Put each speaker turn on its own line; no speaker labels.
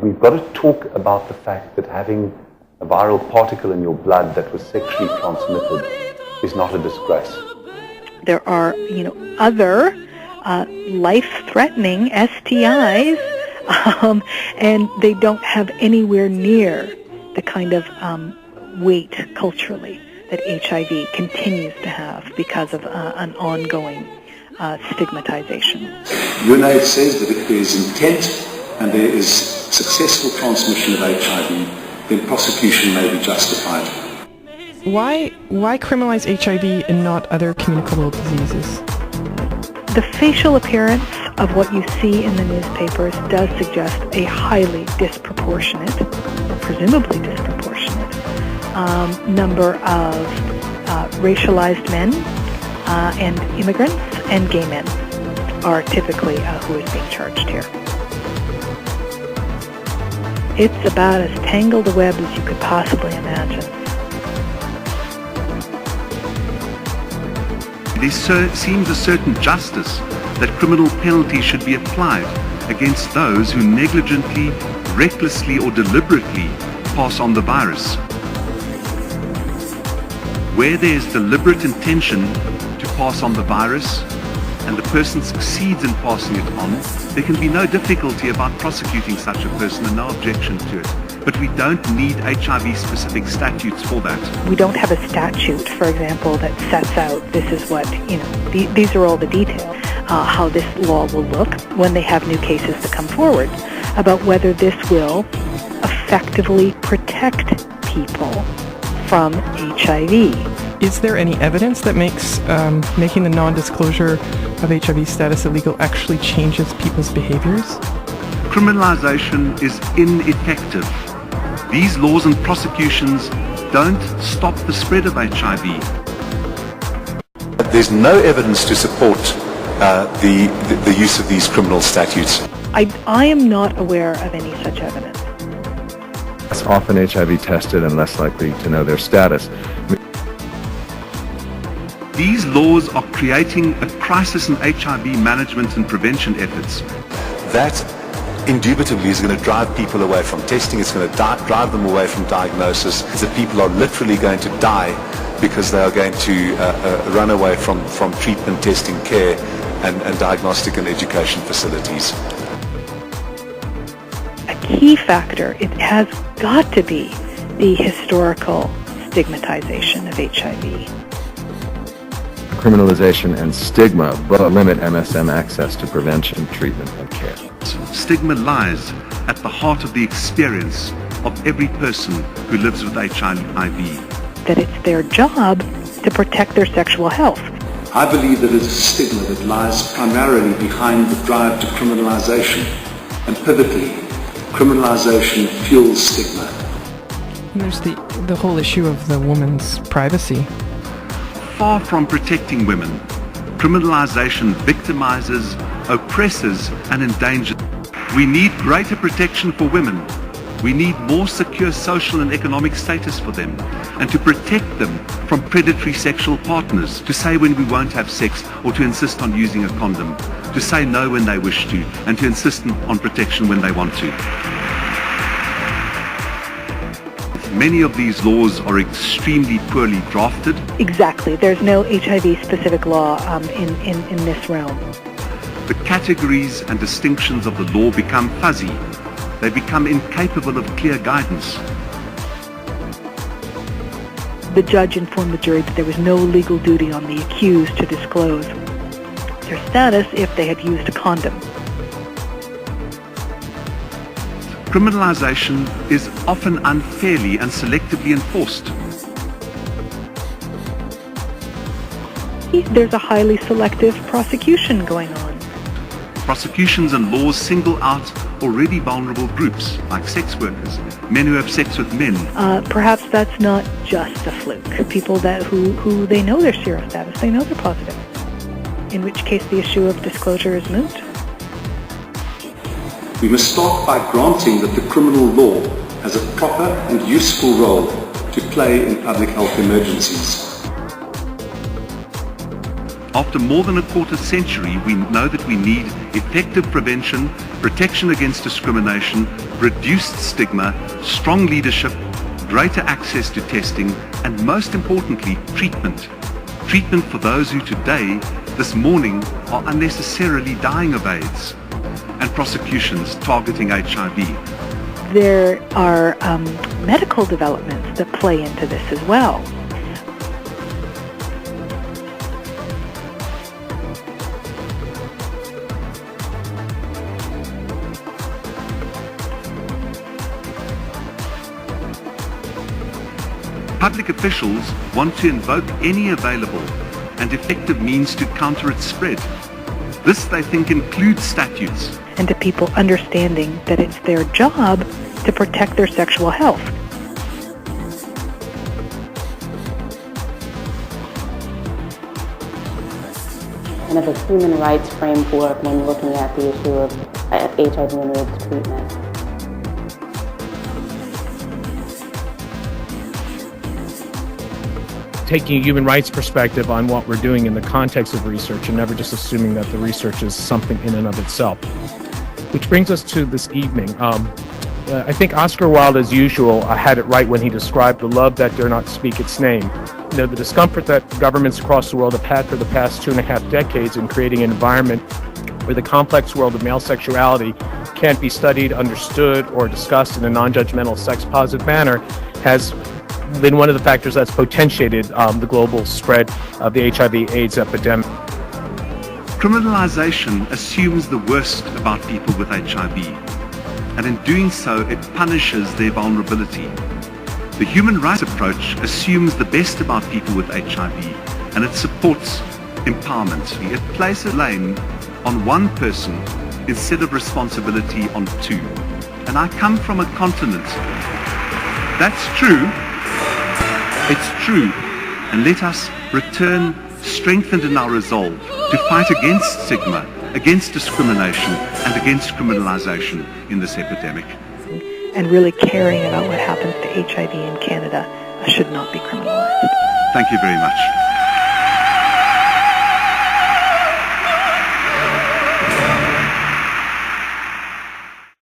We've got to talk about the fact that having a viral particle in your blood that was sexually transmitted is not a disgrace.
There are, other life-threatening STIs, and they don't have anywhere near the kind of weight culturally that HIV continues to have because of an ongoing stigmatization.
UNAIDS says that if there is intent and there is successful transmission of HIV, then prosecution may be justified.
Why criminalize HIV and not other communicable diseases?
The facial appearance of what you see in the newspapers does suggest a highly disproportionate, or presumably disproportionate, number of racialized men and immigrants and gay men are typically who is being charged here. It's about as tangled a web as you could possibly imagine.
There seems a certain justice that criminal penalties should be applied against those who negligently, recklessly or deliberately pass on the virus. Where there is deliberate intention to pass on the virus and the person succeeds in passing it on, there can be no difficulty about prosecuting such a person and no objection to it. But we don't need HIV-specific statutes for that.
We don't have a statute, for example, that sets out this is what, these are all the details, how this law will look when they have new cases to come forward, about whether this will effectively protect people from HIV.
Is there any evidence that makes making the non-disclosure of HIV status illegal actually changes people's behaviors?
Criminalization is ineffective. These laws and prosecutions don't stop the spread of HIV.
There's no evidence to support the use of these criminal statutes.
I am not aware of any such evidence.
Less often HIV tested and less likely to know their status.
These laws are creating a crisis in HIV management and prevention efforts.
That indubitably is going to drive people away from testing. It's going to drive them away from diagnosis. That people are literally going to die because they are going to run away from treatment, testing, care, and diagnostic and education facilities.
A key factor, it has got to be the historical stigmatization of HIV.
Criminalization and stigma but limit MSM access to prevention, treatment, and care.
Stigma lies at the heart of the experience of every person who lives with HIV.
That it's their job to protect their sexual health.
I believe that it's a stigma that lies primarily behind the drive to criminalization, and pivotally, criminalization fuels stigma.
And there's the whole issue of the woman's privacy.
Far from protecting women, criminalization victimizes, oppresses, and endangers. We need greater protection for women. We need more secure social and economic status for them, and to protect them from predatory sexual partners, to say when we won't have sex or to insist on using a condom, to say no when they wish to, and to insist on protection when they want to. Many of these laws are extremely poorly drafted.
Exactly. There's no HIV-specific law in this realm.
The categories and distinctions of the law become fuzzy. They become incapable of clear guidance.
The judge informed the jury that there was no legal duty on the accused to disclose their status if they had used a condom.
Criminalization is often unfairly and selectively enforced.
There's a highly selective prosecution going on.
Prosecutions and laws single out already vulnerable groups, like sex workers, men who have sex with men.
Perhaps that's not just a fluke. People who they know their serostatus, they know they're positive. In which case the issue of disclosure is moot.
We must start by granting that the criminal law has a proper and useful role to play in public health emergencies.
After more than a quarter century, we know that we need effective prevention, protection against discrimination, reduced stigma, strong leadership, greater access to testing, and most importantly, treatment. Treatment for those who today, this morning, are unnecessarily dying of AIDS, and prosecutions targeting HIV.
There are medical developments that play into this as well.
Public officials want to invoke any available and effective means to counter its spread. This, they think, includes statutes.
And to people understanding that it's their job to protect their sexual health.
Kind of a human rights framework when looking at the issue of HIV and AIDS treatment.
Taking a human rights perspective on what we're doing in the context of research and never just assuming that the research is something in and of itself. Which brings us to this evening. I think Oscar Wilde, as usual, had it right when he described the love that dare not speak its name. You know, the discomfort that governments across the world have had for the past 2.5 decades in creating an environment where the complex world of male sexuality can't be studied, understood, or discussed in a non-judgmental, sex-positive manner has been one of the factors that's potentiated the global spread of the HIV/AIDS epidemic.
Criminalization assumes the worst about people with HIV, and in doing so, it punishes their vulnerability. The human rights approach assumes the best about people with HIV, and it supports empowerment. It places blame on one person instead of responsibility on two. And I come from a continent. That's true. It's true, and let us return strengthened in our resolve to fight against stigma, against discrimination, and against criminalization in this epidemic.
And really caring about what happens to HIV in Canada should not be criminalized.
Thank you very much.